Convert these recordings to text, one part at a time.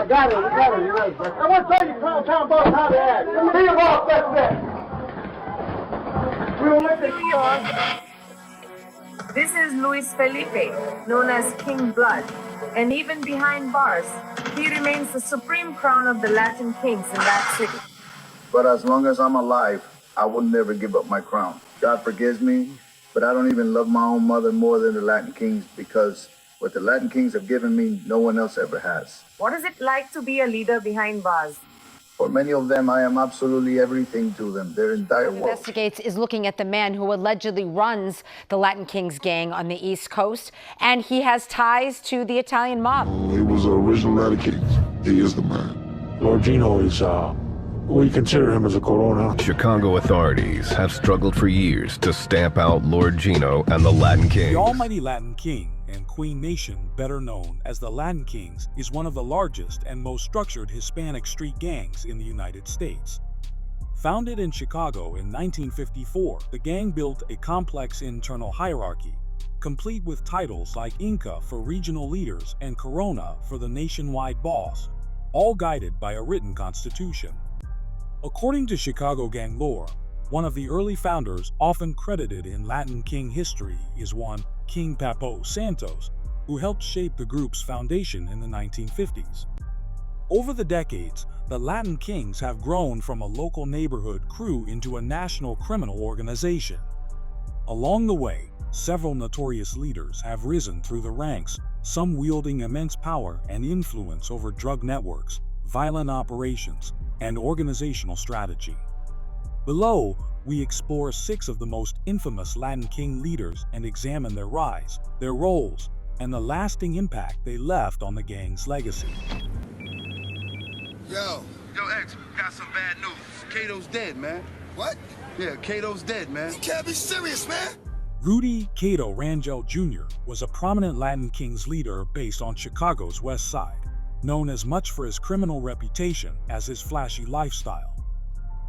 I got it. We got it. You ready, bro? I want to tell you, Clown Town boss, how to act. Be your boss, that's that. We don't let this shit on. This is Luis Felipe, known as King Blood, and even behind bars, he remains the supreme crown of the Latin kings in that city. But as long as I'm alive, I will never give up my crown. God forgives me, but I don't even love my own mother more than the Latin kings, because what the Latin kings have given me, no one else ever has. What is it like to be a leader behind bars? For many of them, I am absolutely everything to them. Their entire world. Investigates is looking at the man who allegedly runs the Latin Kings gang on the East Coast, and he has ties to the Italian mob. He was the original Latin Kings. He is the man. Lord Gino is, we consider him as a Corona. Chicago authorities have struggled for years to stamp out Lord Gino and the Latin Kings. The almighty Latin King and Queen Nation, better known as the Latin Kings, is one of the largest and most structured Hispanic street gangs in the United States. Founded in Chicago in 1954, the gang built a complex internal hierarchy, complete with titles like Inca for regional leaders and Corona for the nationwide boss, all guided by a written constitution. According to Chicago gang lore, one of the early founders often credited in Latin King history is one King Papo Santos, who helped shape the group's foundation in the 1950s. Over the decades, the Latin Kings have grown from a local neighborhood crew into a national criminal organization. Along the way, several notorious leaders have risen through the ranks, some wielding immense power and influence over drug networks, violent operations, and organizational strategy. Below, we explore 6 of the most infamous Latin King leaders and examine their rise, their roles, and the lasting impact they left on the gang's legacy. Yo, X, got some bad news. Kato's dead, man. What? Yeah, Kato's dead, man. You can't be serious, man. Rudy Kato Rangel Jr. was a prominent Latin Kings leader based on Chicago's West Side, known as much for his criminal reputation as his flashy lifestyle.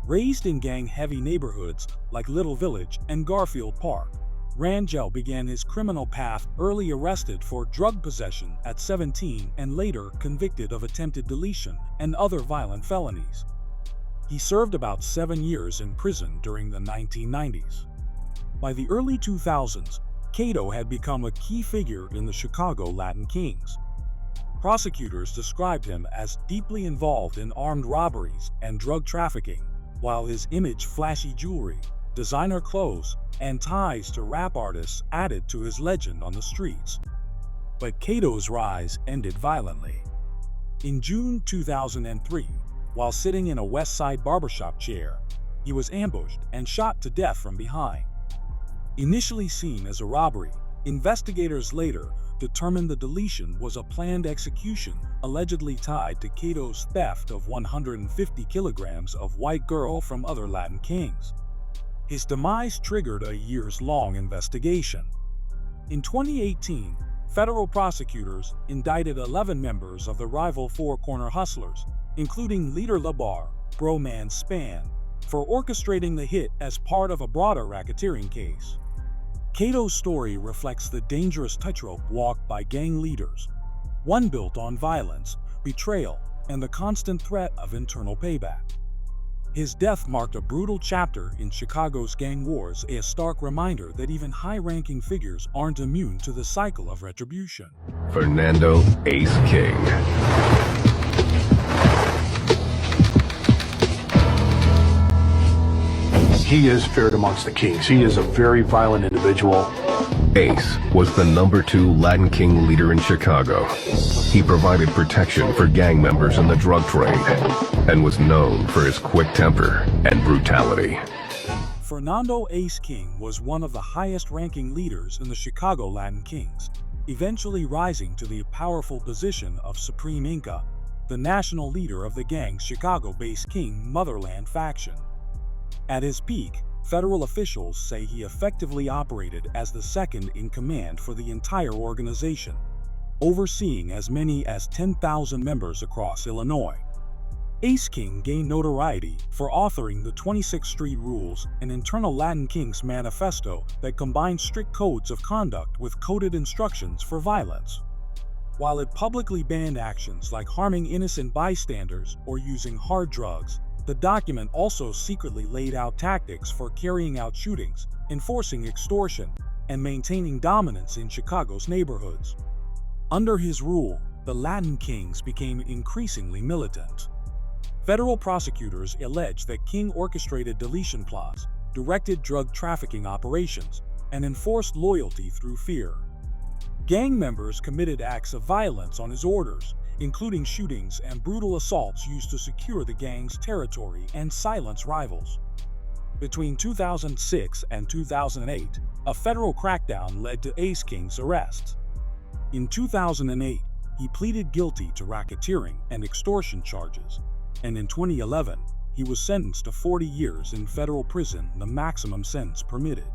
Raised in gang-heavy neighborhoods like Little Village and Garfield Park, Rangel began his criminal path early arrested for drug possession at 17 and later convicted of attempted deletion and other violent felonies. He served about 7 years in prison during the 1990s. By the early 2000s, Kato had become a key figure in the Chicago Latin Kings. Prosecutors described him as deeply involved in armed robberies and drug trafficking, while his image, flashy jewelry, designer clothes, and ties to rap artists added to his legend on the streets. But Kato's rise ended violently. In June 2003, while sitting in a West Side barbershop chair, he was ambushed and shot to death from behind. Initially seen as a robbery, investigators later determined the deletion was a planned execution allegedly tied to Kato's theft of 150 kilograms of white girl from other Latin Kings. His demise triggered a years-long investigation. In 2018, federal prosecutors indicted 11 members of the rival Four Corner Hustlers, including leader LaBar, Broman Span, for orchestrating the hit as part of a broader racketeering case. Kato's story reflects the dangerous tightrope walked by gang leaders, one built on violence, betrayal, and the constant threat of internal payback. His death marked a brutal chapter in Chicago's gang wars, a stark reminder that even high-ranking figures aren't immune to the cycle of retribution. Fernando Ace King. He is feared amongst the kings. He is a very violent individual. Ace was the #2 Latin King leader in Chicago. He provided protection for gang members in the drug trade and was known for his quick temper and brutality. Fernando Ace King was one of the highest-ranking leaders in the Chicago Latin Kings, eventually rising to the powerful position of Supreme Inca, the national leader of the gang's Chicago-based King Motherland faction. At his peak, federal officials say he effectively operated as the second in command for the entire organization, overseeing as many as 10,000 members across Illinois. Ace King gained notoriety for authoring the 26th Street Rules, an internal Latin Kings manifesto that combined strict codes of conduct with coded instructions for violence. While it publicly banned actions like harming innocent bystanders or using hard drugs, the document also secretly laid out tactics for carrying out shootings, enforcing extortion, and maintaining dominance in Chicago's neighborhoods. Under his rule, the Latin Kings became increasingly militant. Federal prosecutors alleged that King orchestrated deletion plots, directed drug trafficking operations, and enforced loyalty through fear. Gang members committed acts of violence on his orders, including shootings and brutal assaults used to secure the gang's territory and silence rivals. Between 2006 and 2008, a federal crackdown led to Ace King's arrest. In 2008, he pleaded guilty to racketeering and extortion charges, and in 2011, he was sentenced to 40 years in federal prison, the maximum sentence permitted.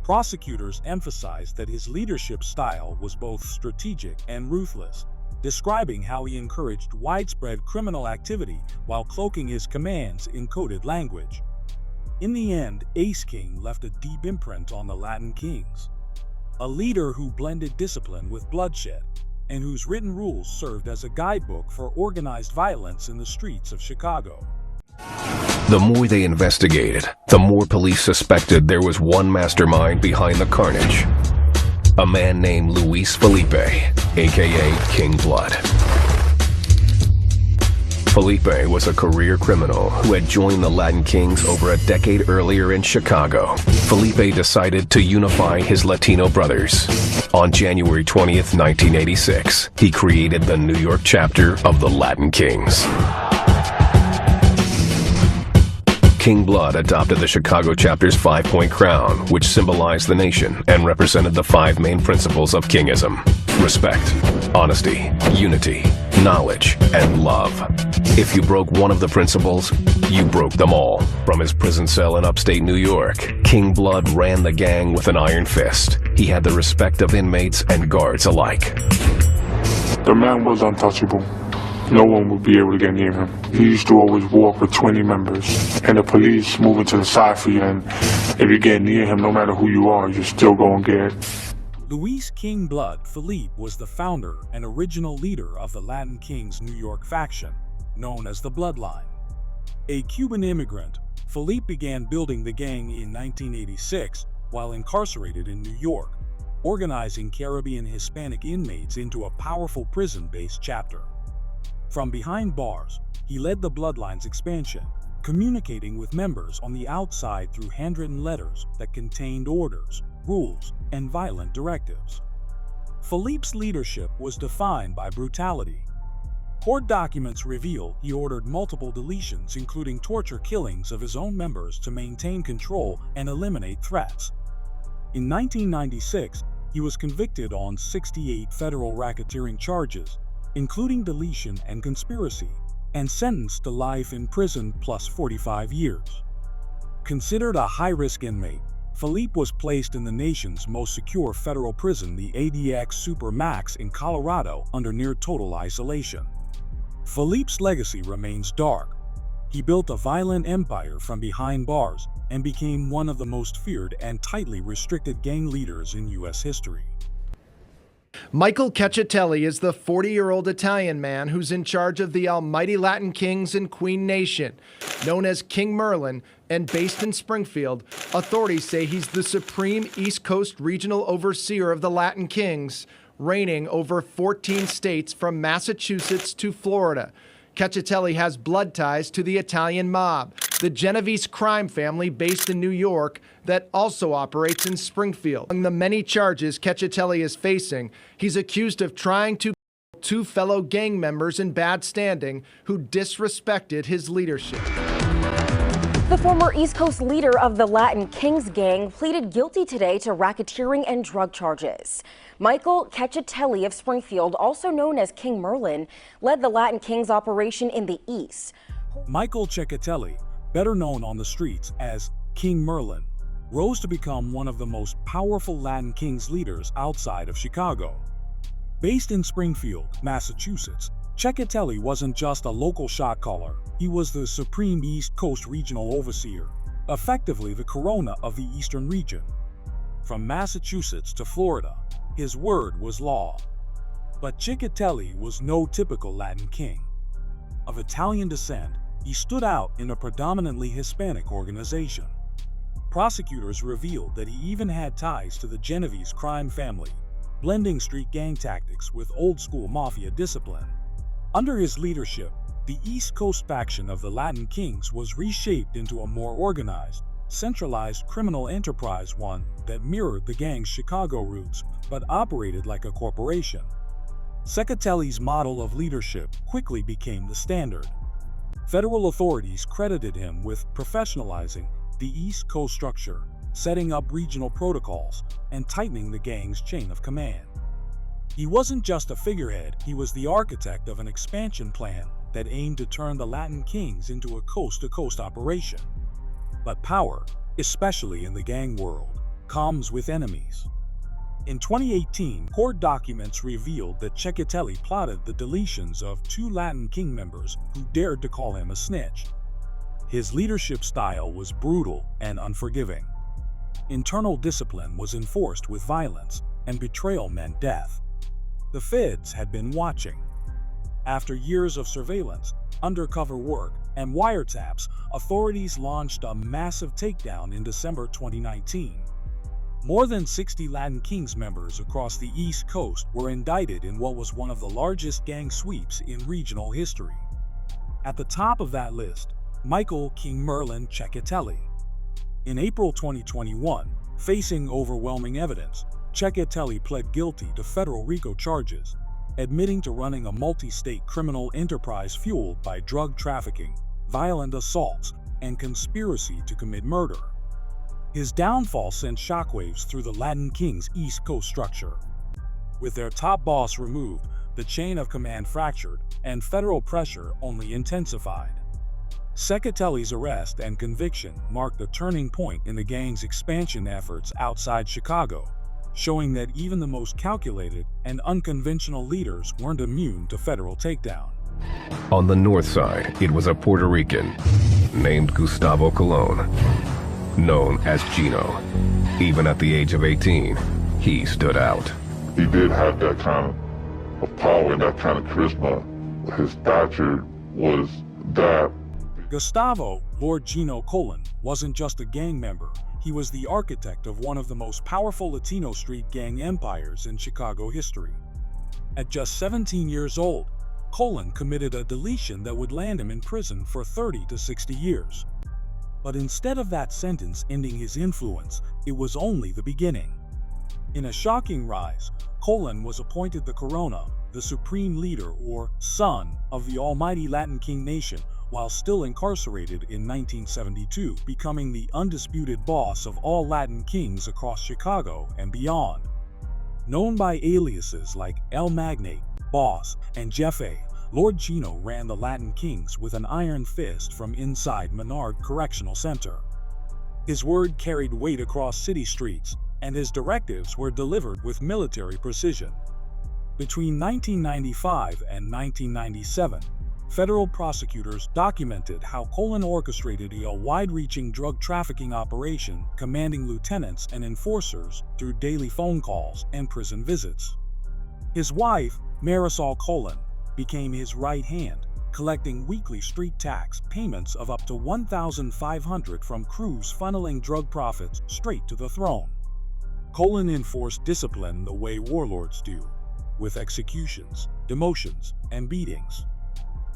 Prosecutors emphasized that his leadership style was both strategic and ruthless, describing how he encouraged widespread criminal activity while cloaking his commands in coded language. In the end, Ace King left a deep imprint on the Latin Kings, a leader who blended discipline with bloodshed, and whose written rules served as a guidebook for organized violence in the streets of Chicago. The more they investigated, the more police suspected there was one mastermind behind the carnage. A man named Luis Felipe, aka King Blood. Felipe was a career criminal who had joined the Latin Kings over a decade earlier in Chicago. Felipe decided to unify his Latino brothers. On January 20th, 1986, he created the New York chapter of the Latin Kings. King Blood adopted the Chicago chapter's 5-point crown, which symbolized the nation and represented the 5 main principles of Kingism: respect, honesty, unity, knowledge, and love. If you broke one of the principles, you broke them all. From his prison cell in upstate New York, King Blood ran the gang with an iron fist. He had the respect of inmates and guards alike. The man was untouchable. No one would be able to get near him. He used to always walk with 20 members, and the police moving to the side for you, and if you get near him, no matter who you are, you're still gonna get. Luis King Blood Felipe was the founder and original leader of the Latin Kings New York faction, known as the Bloodline. A Cuban immigrant, Felipe began building the gang in 1986 while incarcerated in New York, organizing Caribbean Hispanic inmates into a powerful prison-based chapter. From behind bars, he led the Bloodline's expansion, communicating with members on the outside through handwritten letters that contained orders, rules, and violent directives. Felipe's leadership was defined by brutality. Court documents reveal he ordered multiple deletions, including torture killings of his own members to maintain control and eliminate threats. In 1996, he was convicted on 68 federal racketeering charges, including deletion and conspiracy, and sentenced to life in prison plus 45 years. Considered a high-risk inmate, Felipe was placed in the nation's most secure federal prison, the ADX Supermax in Colorado, under near-total isolation. Felipe's legacy remains dark. He built a violent empire from behind bars and became one of the most feared and tightly restricted gang leaders in U.S. history. Michael Cacciatelli is the 40-year-old Italian man who's in charge of the almighty Latin Kings and Queen Nation. Known as King Merlin and based in Springfield, authorities say he's the supreme East Coast regional overseer of the Latin Kings, reigning over 14 states from Massachusetts to Florida. Cacciatelli has blood ties to the Italian mob, the Genovese crime family based in New York that also operates in Springfield. Among the many charges Cacciatelli is facing, he's accused of trying to kill 2 fellow gang members in bad standing who disrespected his leadership. The former East Coast leader of the Latin Kings gang pleaded guilty today to racketeering and drug charges. Michael Cacciatelli of Springfield, also known as King Merlin, led the Latin Kings operation in the East. Michael Cacciatelli, better known on the streets as King Merlin, rose to become one of the most powerful Latin Kings leaders outside of Chicago. Based in Springfield, Massachusetts, Cacciatelli wasn't just a local shot caller, he was the supreme East Coast regional overseer, effectively the corona of the Eastern region. From Massachusetts to Florida, his word was law. But Ciccatelli was no typical Latin king. Of Italian descent, he stood out in a predominantly Hispanic organization. Prosecutors revealed that he even had ties to the Genovese crime family, blending street gang tactics with old-school mafia discipline. Under his leadership, the East Coast faction of the Latin Kings was reshaped into a more organized, centralized criminal enterprise, one that mirrored the gang's Chicago roots but operated like a corporation. Ciccatelli's model of leadership quickly became the standard. Federal authorities credited him with professionalizing the East Coast structure, setting up regional protocols, and tightening the gang's chain of command. He wasn't just a figurehead, he was the architect of an expansion plan that aimed to turn the Latin Kings into a coast-to-coast operation. But power, especially in the gang world, comes with enemies. In 2018, court documents revealed that Ciccatelli plotted the deletions of 2 Latin King members who dared to call him a snitch. His leadership style was brutal and unforgiving. Internal discipline was enforced with violence, and betrayal meant death. The feds had been watching. After years of surveillance, undercover work, and wiretaps, authorities launched a massive takedown in December 2019. More than 60 Latin Kings members across the East Coast were indicted in what was one of the largest gang sweeps in regional history. At the top of that list, Michael King Merlin Ciccatelli. In April 2021, facing overwhelming evidence, Ciccatelli pled guilty to federal RICO charges, admitting to running a multi-state criminal enterprise fueled by drug trafficking, violent assaults, and conspiracy to commit murder. His downfall sent shockwaves through the Latin Kings' East Coast structure. With their top boss removed, the chain of command fractured, and federal pressure only intensified. Ciccatelli's arrest and conviction marked a turning point in the gang's expansion efforts outside Chicago, showing that even the most calculated and unconventional leaders weren't immune to federal takedown. On the north side, it was a Puerto Rican named Gustavo Colon, known as Gino. Even at the age of 18, he stood out. He did have that kind of power and that kind of charisma. His stature was that. Gustavo, Lord Gino Colon, wasn't just a gang member. He was the architect of one of the most powerful Latino street gang empires in Chicago history. At just 17 years old, Colon committed a deletion that would land him in prison for 30 to 60 years. But instead of that sentence ending his influence, it was only the beginning. In a shocking rise, Colon was appointed the Corona, the supreme leader or son of the almighty Latin King nation, while still incarcerated in 1972, becoming the undisputed boss of all Latin Kings across Chicago and beyond. Known by aliases like El Magnate, Boss, and Jefe, Lord Gino ran the Latin Kings with an iron fist from inside Menard Correctional Center. His word carried weight across city streets, and his directives were delivered with military precision. Between 1995 and 1997, federal prosecutors documented how Colon orchestrated a wide-reaching drug trafficking operation, commanding lieutenants and enforcers through daily phone calls and prison visits. His wife, Marisol Colon, became his right hand, collecting weekly street tax payments of up to $1,500 from crews funneling drug profits straight to the throne. Colon enforced discipline the way warlords do, with executions, demotions, and beatings.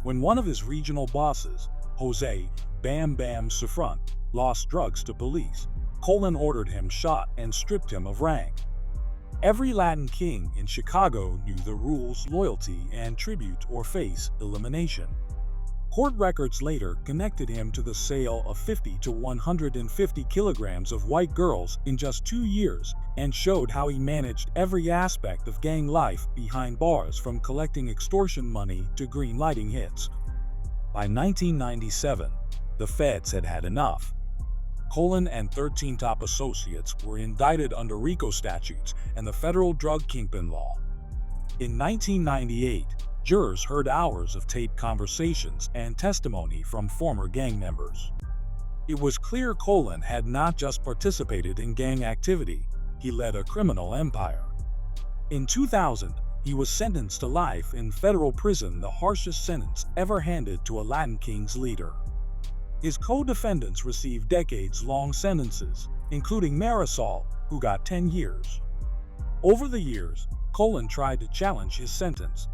When one of his regional bosses, Jose Bam Bam Sufront, lost drugs to police, Colon ordered him shot and stripped him of rank. Every Latin King in Chicago knew the rules: loyalty and tribute or face elimination. Court records later connected him to the sale of 50 to 150 kilograms of white girls in just 2 years and showed how he managed every aspect of gang life behind bars, from collecting extortion money to green-lighting hits. By 1997, the feds had had enough. Colon and 13 top associates were indicted under RICO statutes and the federal drug kingpin law. In 1998, jurors heard hours of taped conversations and testimony from former gang members. It was clear Colon had not just participated in gang activity, he led a criminal empire. In 2000, He was sentenced to life in federal prison, the harshest sentence ever handed to a Latin Kings leader. His co-defendants received decades-long sentences, including Marisol, who got 10 years. Over the years, Colin tried to challenge his sentence,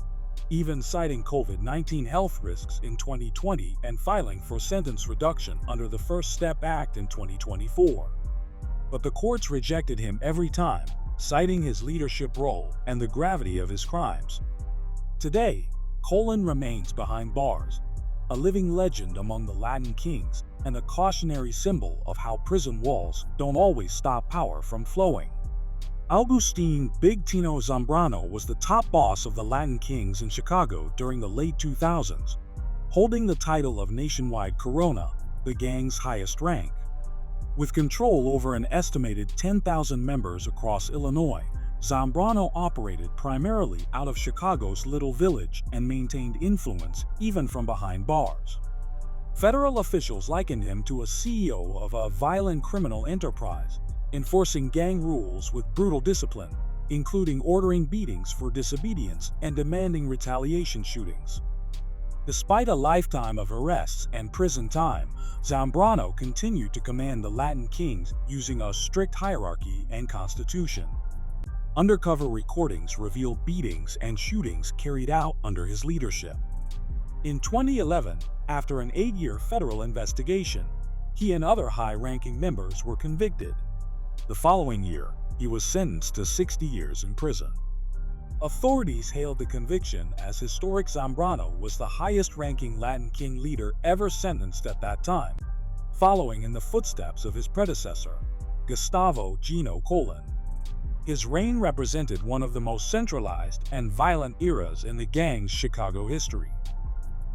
even citing COVID-19 health risks in 2020 and filing for sentence reduction under the First Step Act in 2024. But the courts rejected him every time, citing his leadership role and the gravity of his crimes. Today, Colin remains behind bars, a living legend among the Latin Kings and a cautionary symbol of how prison walls don't always stop power from flowing. Agustin "Big Tino" Zambrano was the top boss of the Latin Kings in Chicago during the late 2000s, holding the title of Nationwide Corona, the gang's highest rank. With control over an estimated 10,000 members across Illinois, Zambrano operated primarily out of Chicago's Little Village and maintained influence even from behind bars. Federal officials likened him to a CEO of a violent criminal enterprise, enforcing gang rules with brutal discipline, including ordering beatings for disobedience and demanding retaliation shootings. Despite a lifetime of arrests and prison time, Zambrano continued to command the Latin Kings using a strict hierarchy and constitution. Undercover recordings reveal beatings and shootings carried out under his leadership. In 2011, after an 8-year federal investigation, he and other high-ranking members were convicted. The following year, he was sentenced to 60 years in prison. Authorities hailed the conviction as historic. Zambrano was the highest-ranking Latin King leader ever sentenced at that time, following in the footsteps of his predecessor, Gustavo "Gino" Colin. His reign represented one of the most centralized and violent eras in the gang's Chicago history.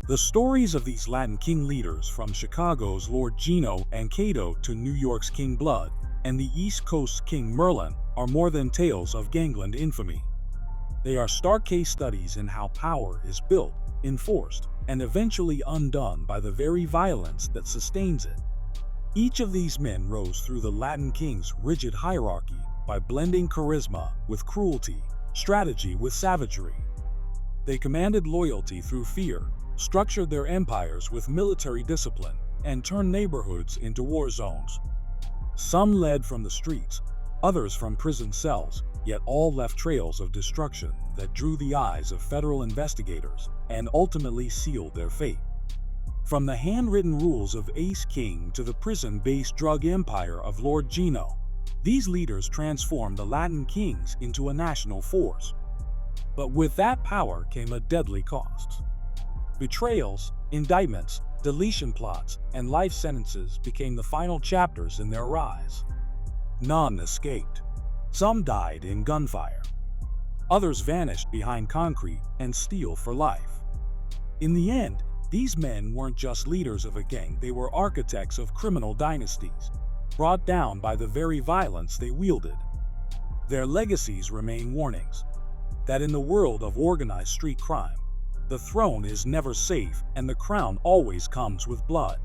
The stories of these Latin King leaders, from Chicago's Lord Gino and Kato to New York's King Blood and the East Coast's King Merlin, are more than tales of gangland infamy. They are stark case studies in how power is built, enforced, and eventually undone by the very violence that sustains it. Each of these men rose through the Latin King's rigid hierarchy by blending charisma with cruelty, strategy with savagery. They commanded loyalty through fear, structured their empires with military discipline, and turned neighborhoods into war zones. Some led from the streets, others from prison cells, yet all left trails of destruction that drew the eyes of federal investigators and ultimately sealed their fate. From the handwritten rules of Ace King to the prison-based drug empire of Lord Gino, these leaders transformed the Latin Kings into a national force. But with that power came a deadly cost. Betrayals, indictments, deletion plots, and life sentences became the final chapters in their rise. None escaped. Some died in gunfire. Others vanished behind concrete and steel for life. In the end, these men weren't just leaders of a gang, they were architects of criminal dynasties, brought down by the very violence they wielded. Their legacies remain warnings that in the world of organized street crime, the throne is never safe and the crown always comes with blood.